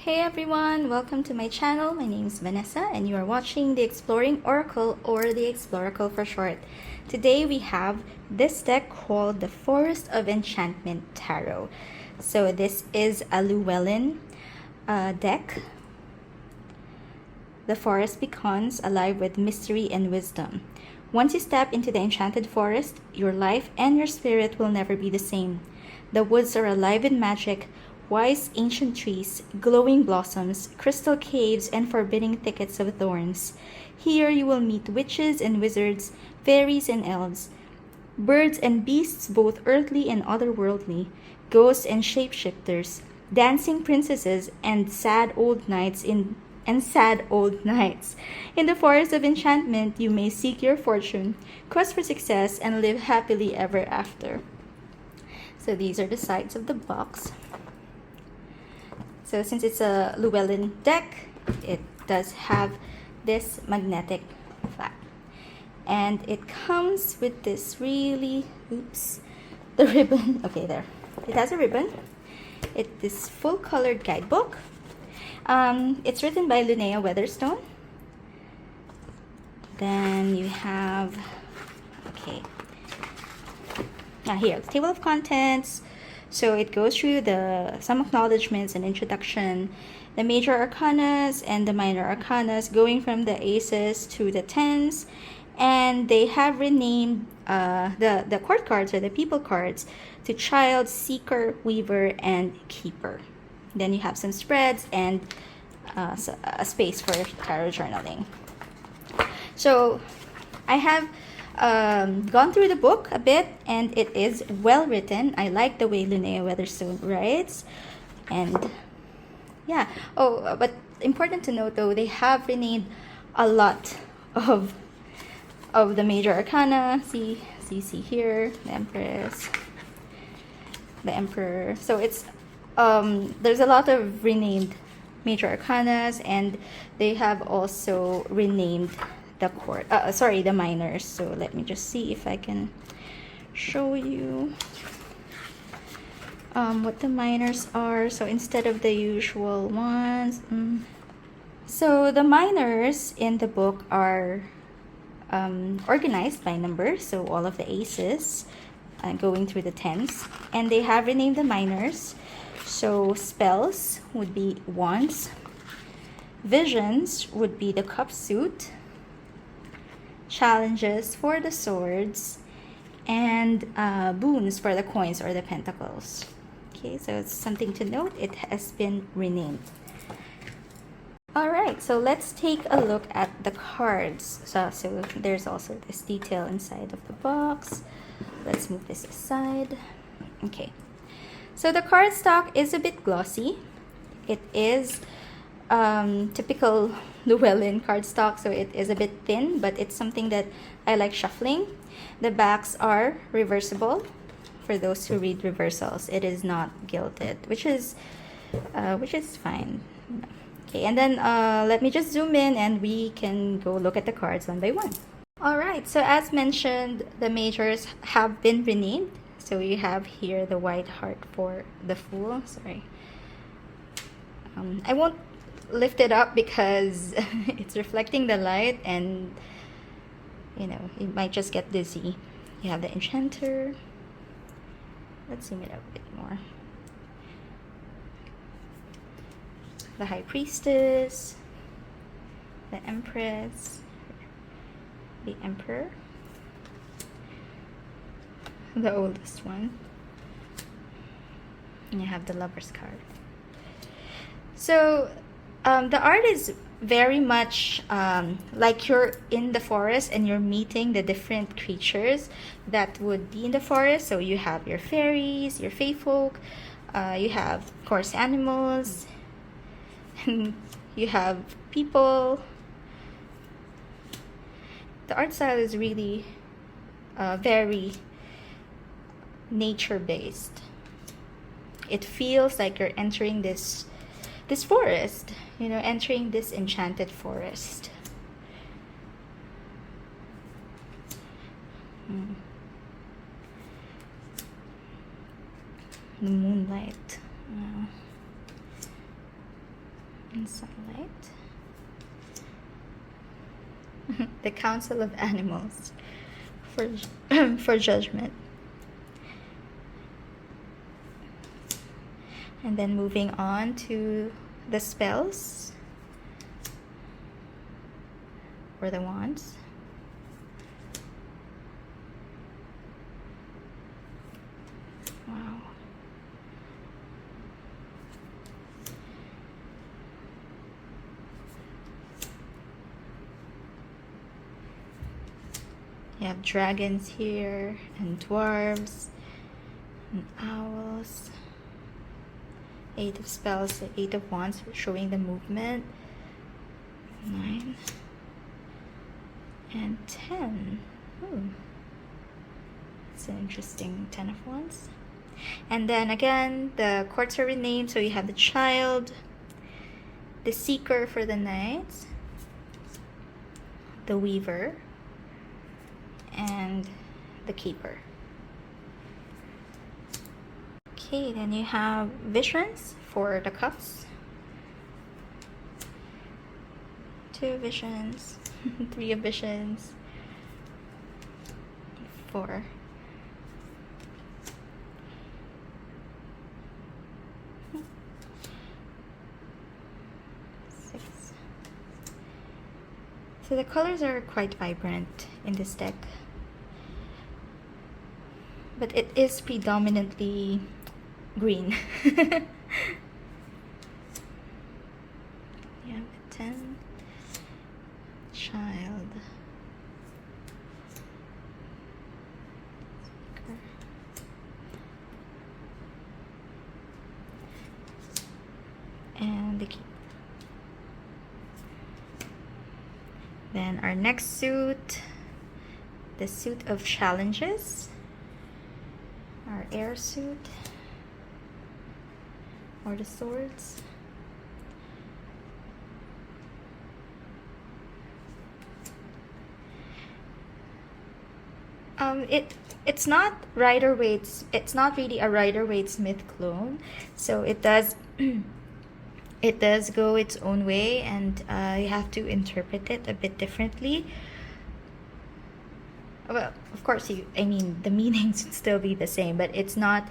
Hey everyone, welcome to my channel. My name is Vanessa and you are watching the Exploring Oracle, or the Exploracle for short. Today we have this deck called the Forest of Enchantment Tarot. So this is a Llewellyn deck. The forest becomes alive with mystery and wisdom. Once you step into the enchanted forest, your life and your spirit will never be the same. The woods are alive with magic, wise ancient trees, glowing blossoms, crystal caves, and forbidding thickets of thorns. Here you will meet witches and wizards, fairies and elves, birds and beasts both earthly and otherworldly, ghosts and shapeshifters, dancing princesses, and sad old knights. In the Forest of Enchantment, you may seek your fortune, quest for success, and live happily ever after. So these are the sides of the box. So since it's a Llewellyn deck, it does have this magnetic flap. And it comes with this really, the ribbon. Okay, there. It has a ribbon. This full colored guidebook. It's written by Linnea Weatherstone. Then you have, okay. Now here, the table of contents. So it goes through some acknowledgements and introduction, the major arcanas and the minor arcanas, going from the aces to the tens, and they have renamed the court cards, or the people cards, to child, seeker, weaver, and keeper. Then you have some spreads and a space for tarot journaling. So I have gone through the book a bit, and it is well written. I like the way Linnea Weatherstone writes, and yeah. Oh, but important to note though, they have renamed a lot of the major arcana. See here, the Empress, the Emperor. So it's there's a lot of renamed major arcanas, and they have also renamed the minors. So let me just see if I can show you what the minors are. So instead of the usual ones, so the minors in the book are organized by numbers, so all of the aces going through the tens, and they have renamed the minors. So spells would be wands, visions would be the cup suit, challenges for the swords, and boons for the coins or the pentacles. Okay, so it's something to note. It has been renamed. Alright, so let's take a look at the cards. So there's also this detail inside of the box. Let's move this aside. Okay, so the cardstock is a bit glossy. It is typical Llewellyn cardstock, so it is a bit thin, but it's something that I like shuffling. The backs are reversible for those who read reversals. It is not gilded, which is fine. Okay, and then let me just zoom in and we can go look at the cards one by one. Alright, so as mentioned, the majors have been renamed. So you have here the white heart for the Fool. Sorry. I won't lift it up because it's reflecting the light, and you know, it might just get dizzy. You have the Enchanter. Let's zoom it up a bit more. The High Priestess, the Empress, the Emperor, the oldest one, and you have the Lover's card. So the art is very much like you're in the forest and you're meeting the different creatures that would be in the forest. So you have your fairies, your fae folk, you have, of course, animals, and you have people. The art style is really very nature-based. It feels like you're entering this forest, you know, entering this enchanted forest. The moonlight. and sunlight. The Council of Animals for for judgment. And then moving on to the spells or the wands. Wow. You have dragons here, and dwarves, and owls. 8 of spells, the 8 of wands showing the movement. 9 and 10. Ooh. It's an interesting 10 of wands. And then again, the courts are renamed. So you have the child, the seeker for the knights, the weaver, and the keeper. Okay, then you have visions for the cups. 2 visions, 3 of visions, 4. 6. So the colors are quite vibrant in this deck, but it is predominantly green. Yeah, 10, child, seeker, and the keeper. Then our next suit, the suit of challenges, our air suit, or the swords. It's not Rider-Waite's. It's not really a Rider-Waite-Smith clone, so it does it does go its own way, and you have to interpret it a bit differently. Well, of course, I mean, the meanings would still be the same, but it's not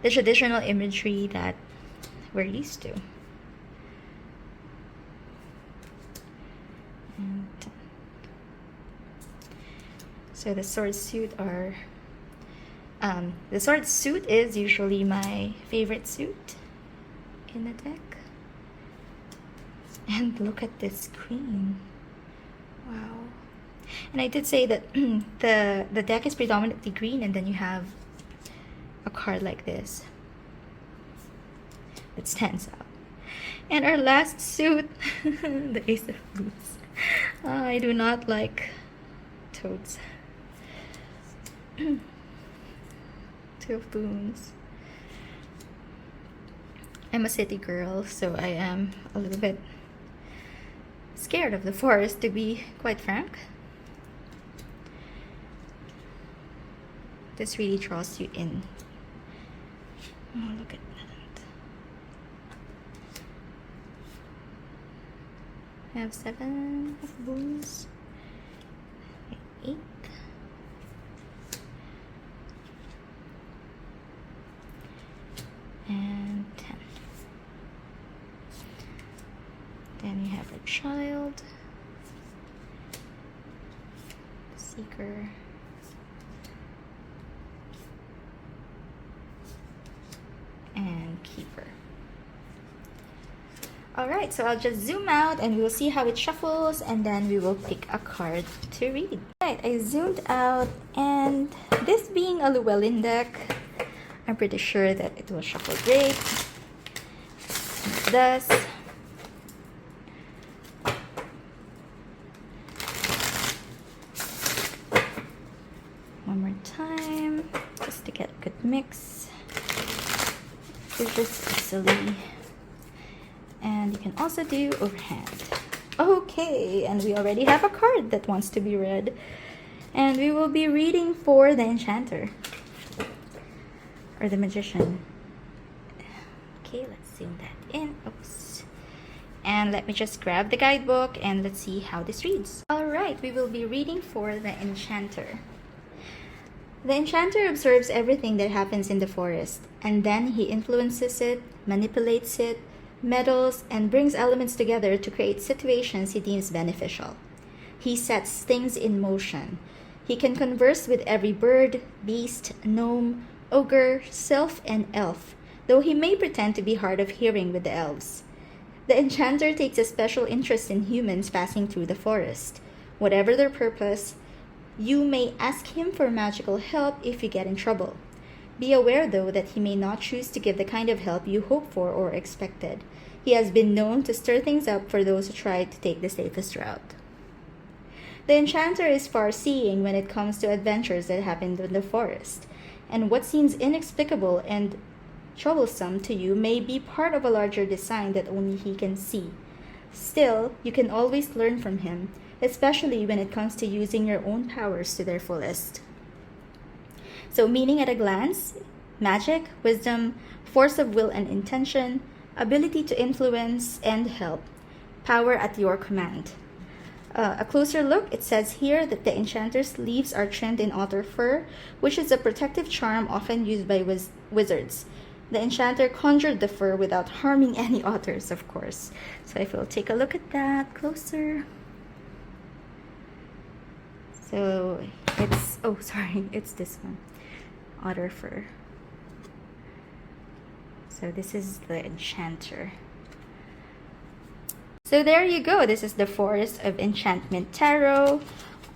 the traditional imagery that we're used to. And so the sword suit are the sword suit is usually my favorite suit in the deck. And look at this queen. Wow. And I did say that the deck is predominantly green, and then you have a card like this that stands out. And our last suit, the Ace of Boots. I do not like toads. 2 of Boons. I'm a city girl, so I am a little bit scared of the forest, to be quite frank. This really draws you in. Oh, look at that. I have 7 of Boons. 8. And 10. Then you have a child, seeker, and keeper. Alright, so I'll just zoom out and we will see how it shuffles, and then we will pick a card to read. Alright, I zoomed out, and this being a Llewellyn deck, I'm pretty sure that it will shuffle great. It does. One more time, just to get a good mix. It's just easily. And you can also do overhand. Okay, and we already have a card that wants to be read. And we will be reading for the Enchanter. Or the Magician. Okay, let's zoom that in. Oops. And let me just grab the guidebook and let's see how this reads. Alright, we will be reading for the Enchanter. The Enchanter observes everything that happens in the forest, and then he influences it, manipulates it, meddles, and brings elements together to create situations he deems beneficial. He sets things in motion. He can converse with every bird, beast, gnome, ogre, sylph, and elf, though he may pretend to be hard of hearing with the elves. The Enchanter takes a special interest in humans passing through the forest. Whatever their purpose, you may ask him for magical help if you get in trouble. Be aware, though, that he may not choose to give the kind of help you hoped for or expected. He has been known to stir things up for those who try to take the safest route. The Enchanter is far-seeing when it comes to adventures that happen in the forest, and what seems inexplicable and troublesome to you may be part of a larger design that only he can see. Still, you can always learn from him, especially when it comes to using your own powers to their fullest. So, meaning at a glance: magic, wisdom, force of will and intention, ability to influence and help, power at your command. A closer look, it says here that the Enchanter's leaves are trimmed in otter fur, which is a protective charm often used by wizards. The Enchanter conjured the fur without harming any otters, of course. So if we'll take a look at that closer. So it's, oh sorry, it's this one, otter fur. So this is the Enchanter. So there you go. This is the Forest of Enchantment Tarot.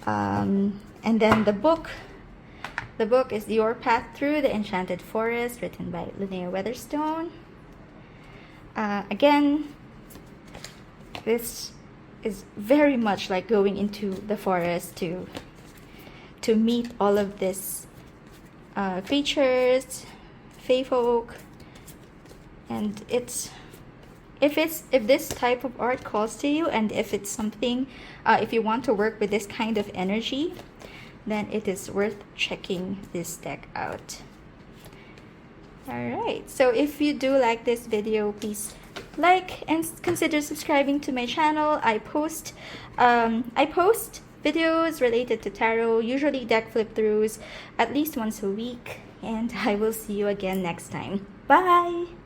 And then the book. The book is Your Path Through the Enchanted Forest, written by Linnea Weatherstone. Again, this is very much like going into the forest to meet all of these creatures, fae folk, and if this type of art calls to you, and if it's something, if you want to work with this kind of energy, then it is worth checking this deck out. Alright, so if you do like this video, please like and consider subscribing to my channel. I post videos related to tarot, usually deck flip throughs, at least once a week, and I will see you again next time. Bye!